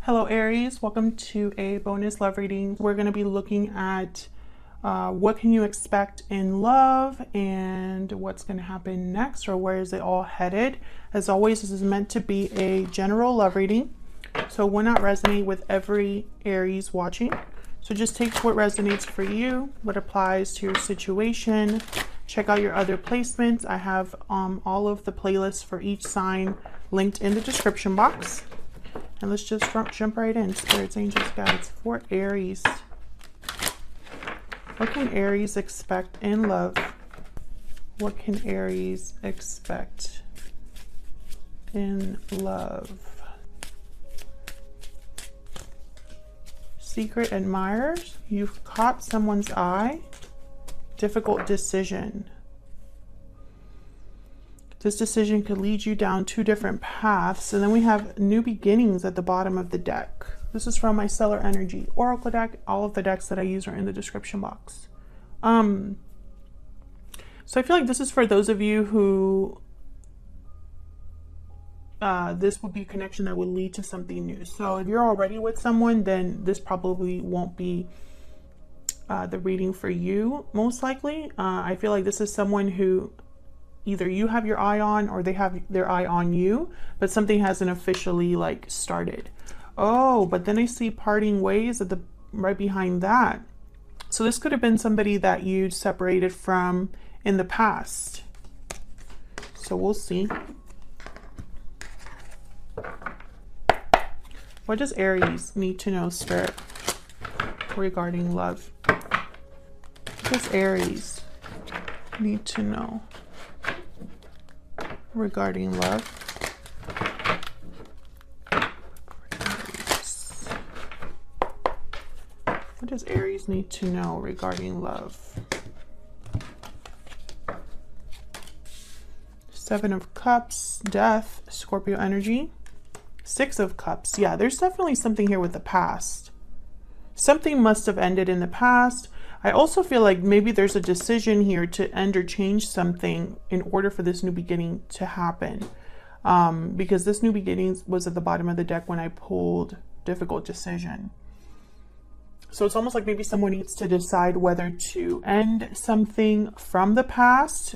Hello Aries, welcome to a bonus love reading. We're going to be looking at what can you expect in love and what's going to happen next, or where is it all headed. As always, this is meant to be a general love reading, so it will not resonate with every Aries watching. So just take what resonates for you, what applies to your situation. Check out your other placements. I have all of the playlists for each sign linked in the description box. And let's just jump right in. Spirits, angels, guides for Aries. What can Aries expect in love? What can Aries expect in love? Secret admirers. You've caught someone's eye. Difficult decision. This decision could lead you down two different paths. And then we have new beginnings at the bottom of the deck. This is from my Stellar Energy Oracle deck. All of the decks that I use are in the description box. So I feel like this is for those of you who this would be a connection that would lead to something new. So if you're already with someone, then this probably won't be the reading for you, most likely. I feel like this is someone who either you have your eye on or they have their eye on you, but something hasn't officially like started. Oh, but then I see parting ways at the right behind that. So this could have been somebody that you separated from in the past. So we'll see. What does Aries need to know, Spirit, regarding love? What does Aries need to know regarding love? What does Aries need to know regarding love? Seven of Cups, Death, Scorpio energy. Six of Cups. Yeah, there's definitely something here with the past. Something must have ended in the past. I also feel like maybe there's a decision here to end or change something in order for this new beginning to happen. Because this new beginning was at the bottom of the deck when I pulled difficult decision. So it's almost like maybe someone needs to decide whether to end something from the past,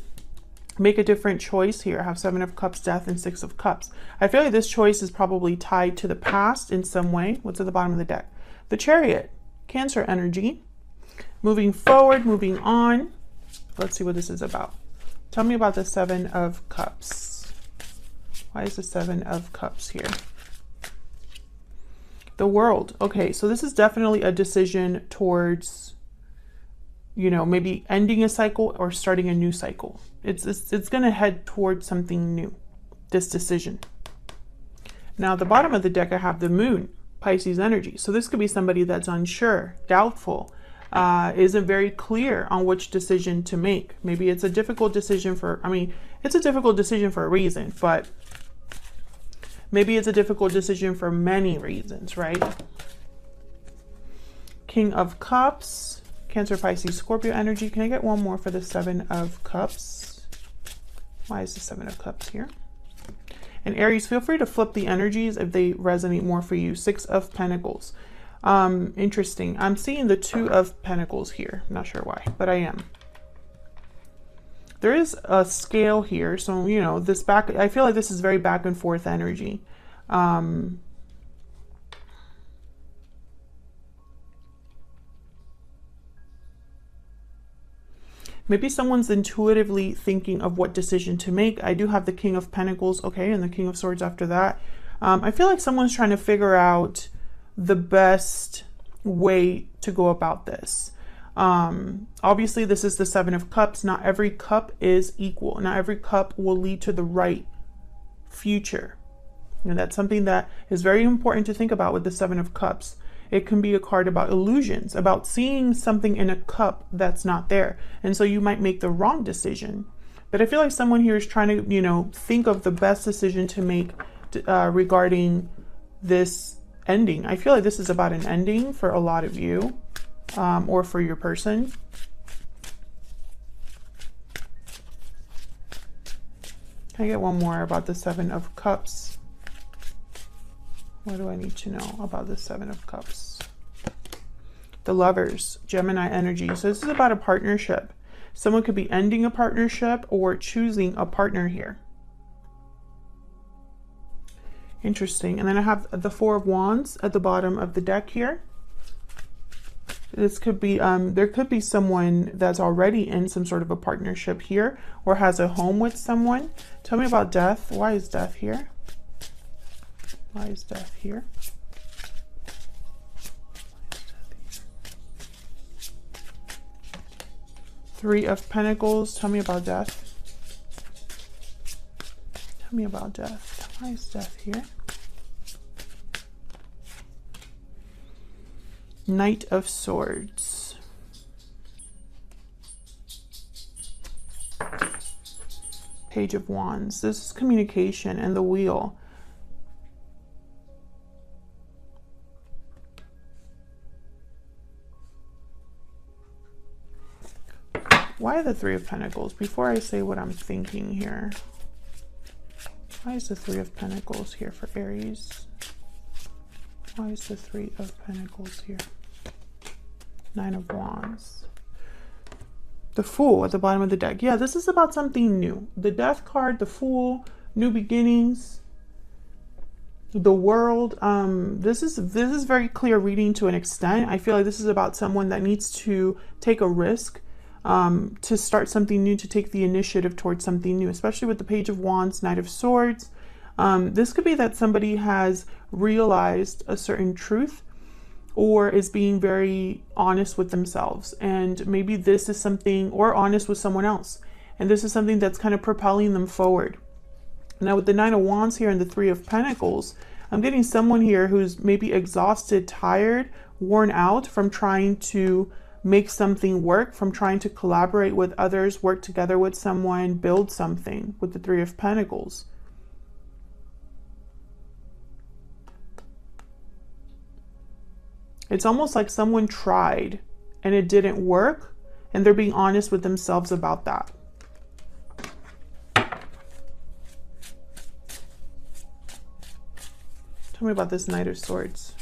make a different choice here. I have Seven of Cups, Death, and Six of Cups. I feel like this choice is probably tied to the past in some way. What's at the bottom of the deck? The Chariot, Cancer energy. Moving forward, moving on. Let's see what this is about. Tell me about the Seven of Cups. Why is the Seven of Cups here? The World. Okay, so this is definitely a decision towards, you know, maybe ending a cycle or starting a new cycle. It's going to head towards something new, this decision. Now, at the bottom of the deck, I have the Moon, Pisces energy. So this could be somebody that's unsure, doubtful, isn't very clear on which decision to make. Maybe it's a difficult decision for, it's a difficult decision for a reason, but maybe it's a difficult decision for many reasons, right? King of Cups, Cancer, Pisces, Scorpio energy. Can I get one more for the Seven of Cups? Why is the Seven of Cups here? And Aries, feel free to flip the energies if they resonate more for you. Six of Pentacles. Interesting. I'm seeing the Two of Pentacles here. I'm not sure why, but I am. There is a scale here. So, you know, this back, I feel like this is very back and forth energy. Maybe someone's intuitively thinking of what decision to make. I do have the King of Pentacles, okay, and the King of Swords after that. I feel like someone's trying to figure out the best way to go about this. Obviously, this is the Seven of Cups. Not every cup is equal. Not every cup will lead to the right future. And that's something that is very important to think about with the Seven of Cups. It can be a card about illusions, about seeing something in a cup that's not there. And so you might make the wrong decision. But I feel like someone here is trying to, you know, think of the best decision to make regarding this ending. I feel like this is about an ending for a lot of you, or for your person. Can I get one more about the Seven of Cups? What do I need to know about the Seven of Cups? The Lovers, Gemini energy. So this is about a partnership. Someone could be ending a partnership or choosing a partner here. Interesting. And then I have the Four of Wands at the bottom of the deck here. This could be, there could be someone that's already in some sort of a partnership here or has a home with someone. Tell me about Death. Why is Death here? Why is Death here? Three of Pentacles. Tell me about Death. Tell me about Death. Why is Death here? Knight of Swords. Page of Wands. This is communication and the Wheel. Why the Three of Pentacles? Before I say what I'm thinking here. Why is the Three of Pentacles here for Aries? Why is the Three of Pentacles here? Nine of Wands. The Fool at the bottom of the deck. Yeah, this is about something new. The Death card, the Fool, new beginnings, the World. This is very clear reading to an extent. I feel like this is about someone that needs to take a risk, to start something new, to take the initiative towards something new, especially with the Page of Wands, Knight of Swords. This could be that somebody has realized a certain truth or is being very honest with themselves. And maybe this is something, or honest with someone else. And this is something that's kind of propelling them forward. Now with the Nine of Wands here and the Three of Pentacles, I'm getting someone here who's maybe exhausted, tired, worn out from trying to make something work, from trying to collaborate with others, work together with someone, build something with the Three of Pentacles. It's almost like someone tried and it didn't work, and they're being honest with themselves about that. Tell me about this Knight of Swords.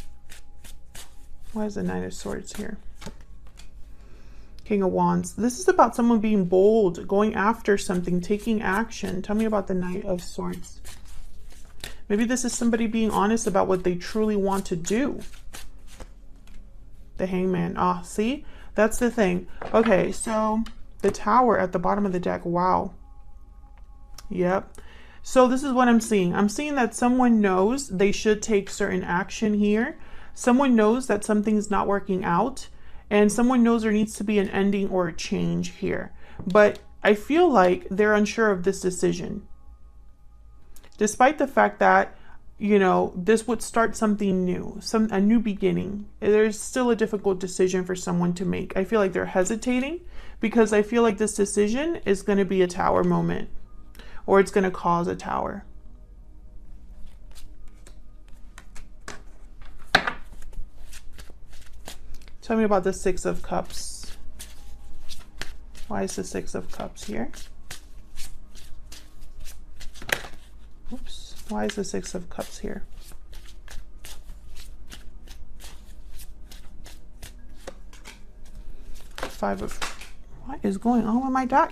Why is the Knight of Swords here? King of Wands. This is about someone being bold, going after something, taking action. Tell me about the Knight of Swords. Maybe this is somebody being honest about what they truly want to do. The Hangman. Ah, see? That's the thing. Okay, so the Tower at the bottom of the deck. Wow. Yep. So this is what I'm seeing. I'm seeing that someone knows they should take certain action here. Someone knows that something's not working out. And someone knows there needs to be an ending or a change here. But I feel like they're unsure of this decision. Despite the fact that, you know, this would start something new, a new beginning. There's still a difficult decision for someone to make. I feel like they're hesitating because I feel like this decision is going to be a Tower moment, or it's going to cause a Tower. Tell me about the Six of Cups. Why is the Six of Cups here? Oops. Why is the Six of Cups here? What is going on with my deck?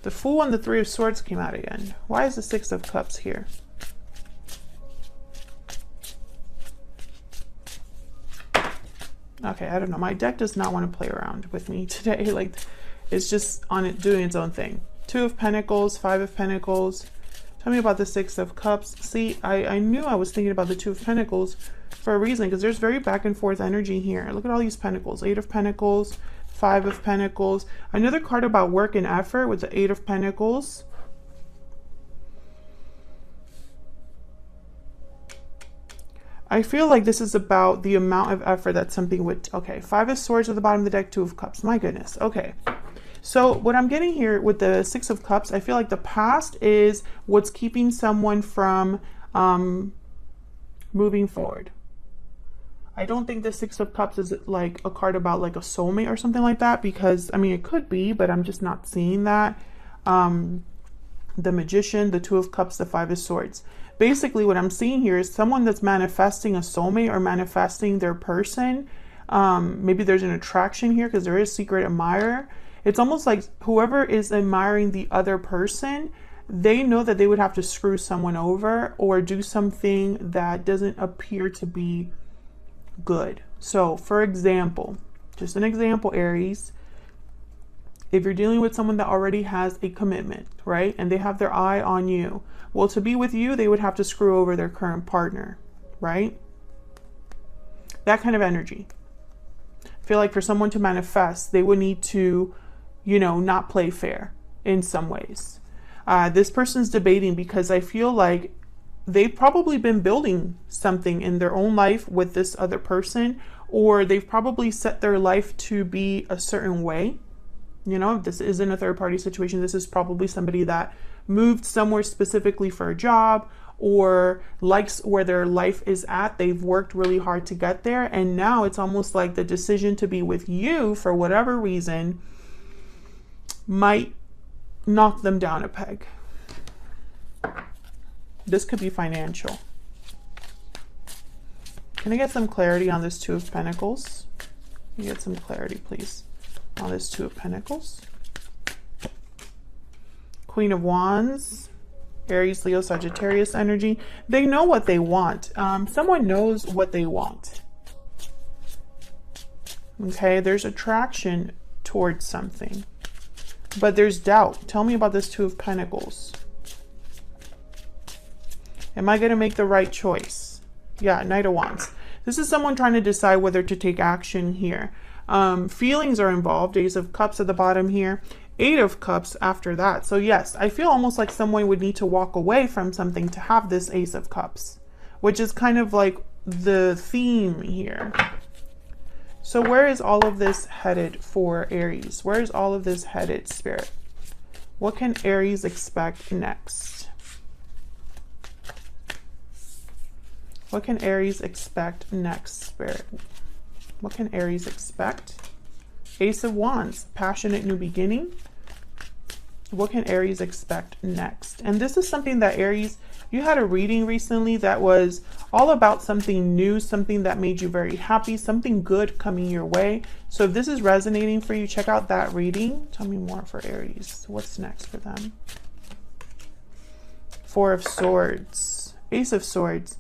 The Fool and the Three of Swords came out again. Why is the Six of Cups here? Okay, I don't know. My deck does not want to play around with me today. Like, it's just on it doing its own thing. Two of Pentacles, Five of Pentacles. Tell me about the Six of Cups. See, I knew I was thinking about the Two of Pentacles for a reason, because there's very back and forth energy here. Look at all these Pentacles. Eight of Pentacles, Five of Pentacles. Another card about work and effort with the Eight of Pentacles. I feel like this is about the amount of effort that something would... Okay, Five of Swords at the bottom of the deck, Two of Cups. My goodness. Okay. So what I'm getting here with the Six of Cups, I feel like the past is what's keeping someone from moving forward. I don't think the Six of Cups is like a card about like a soulmate or something like that, because, I mean, it could be, but I'm just not seeing that. The Magician, the Two of Cups, the Five of Swords. basically what I'm seeing here is someone that's manifesting a soulmate or manifesting their person. Maybe there's an attraction here because there is secret admirer. It's almost like whoever is admiring the other person, they know that they would have to screw someone over or do something that doesn't appear to be good. So for example, just an example, Aries, if you're dealing with someone that already has a commitment, right? And they have their eye on you. Well, to be with you, they would have to screw over their current partner, right? That kind of energy. I feel like for someone to manifest, they would need to, you know, not play fair in some ways. This person's debating because I feel like they've probably been building something in their own life with this other person, or they've probably set their life to be a certain way. You know, if this isn't a third party situation, this is probably somebody that moved somewhere specifically for a job or likes where their life is at. They've worked really hard to get there. And now it's almost like the decision to be with you for whatever reason might knock them down a peg. This could be financial. Can I get some clarity on this Two of Pentacles? Can you get some clarity, please, on this Two of Pentacles? Queen of Wands, Aries, Leo, Sagittarius energy. They know what they want. Someone knows what they want. Okay, there's attraction towards something, but there's doubt. Tell me about this Two of Pentacles. Am I going to make the right choice? Yeah, Knight of Wands. This is someone trying to decide whether to take action here. Feelings are involved. Ace of Cups at the bottom here. Eight of Cups after that. So yes, I feel almost like someone would need to walk away from something to have this Ace of Cups, which is kind of like the theme here. So where is all of this headed for Aries? Where is all of this headed, Spirit? What can Aries expect next? What can Aries expect next, Spirit? What can Aries expect? Ace of Wands, passionate new beginning. What can Aries expect next? And this is something that Aries, you had a reading recently that was all about something new, something that made you very happy, something good coming your way. So if this is resonating for you, check out that reading. Tell me more for Aries. What's next for them? Four of Swords, Ace of Swords.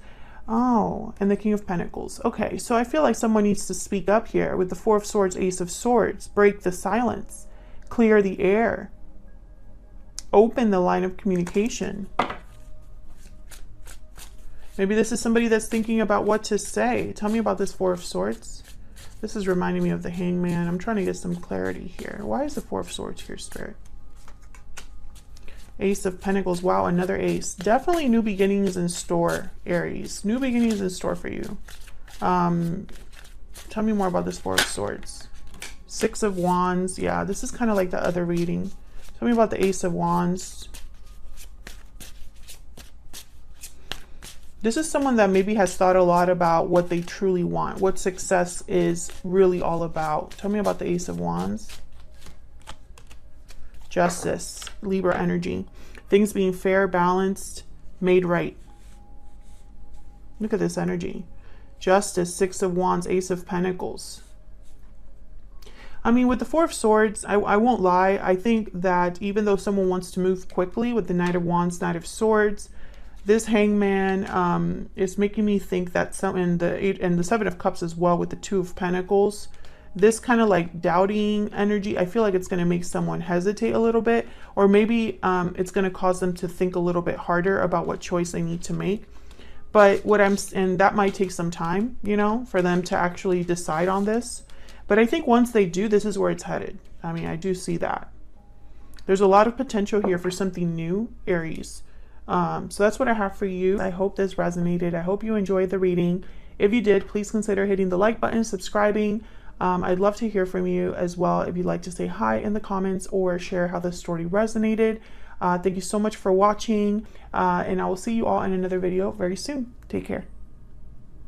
Oh, and the King of Pentacles. Okay, so I feel like someone needs to speak up here with the Four of Swords, Ace of Swords. Break the silence. Clear the air. Open the line of communication. Maybe this is somebody that's thinking about what to say. Tell me about this Four of Swords. This is reminding me of the Hangman. I'm trying to get some clarity here. Why is the Four of Swords here, Spirit? Ace of Pentacles. Wow, another ace. Definitely new beginnings in store, Aries. New beginnings in store for you. Tell me more about this Four of Swords. Six of Wands. Yeah, this is kind of like the other reading. Tell me about the Ace of Wands. This is someone that maybe has thought a lot about what they truly want, what success is really all about. Tell me about the Ace of Wands. Justice, Libra energy. Things being fair, balanced, made right. Look at this energy. Justice, Six of Wands, Ace of Pentacles. I mean, with the Four of Swords, I won't lie. I think that even though someone wants to move quickly with the Knight of Wands, Knight of Swords, this Hangman is making me think that some, and the Seven of Cups as well with the Two of Pentacles, this kind of like doubting energy, I feel like it's going to make someone hesitate a little bit, or maybe it's going to cause them to think a little bit harder about what choice they need to make. But and that might take some time, you know, for them to actually decide on this. But I think once they do, this is where it's headed. I mean, I do see that. There's a lot of potential here for something new, Aries. So that's what I have for you. I hope this resonated. I hope you enjoyed the reading. If you did, please consider hitting the like button, subscribing. I'd love to hear from you as well if you'd like to say hi in the comments or share how the story resonated. Thank you so much for watching, and I will see you all in another video very soon. Take care.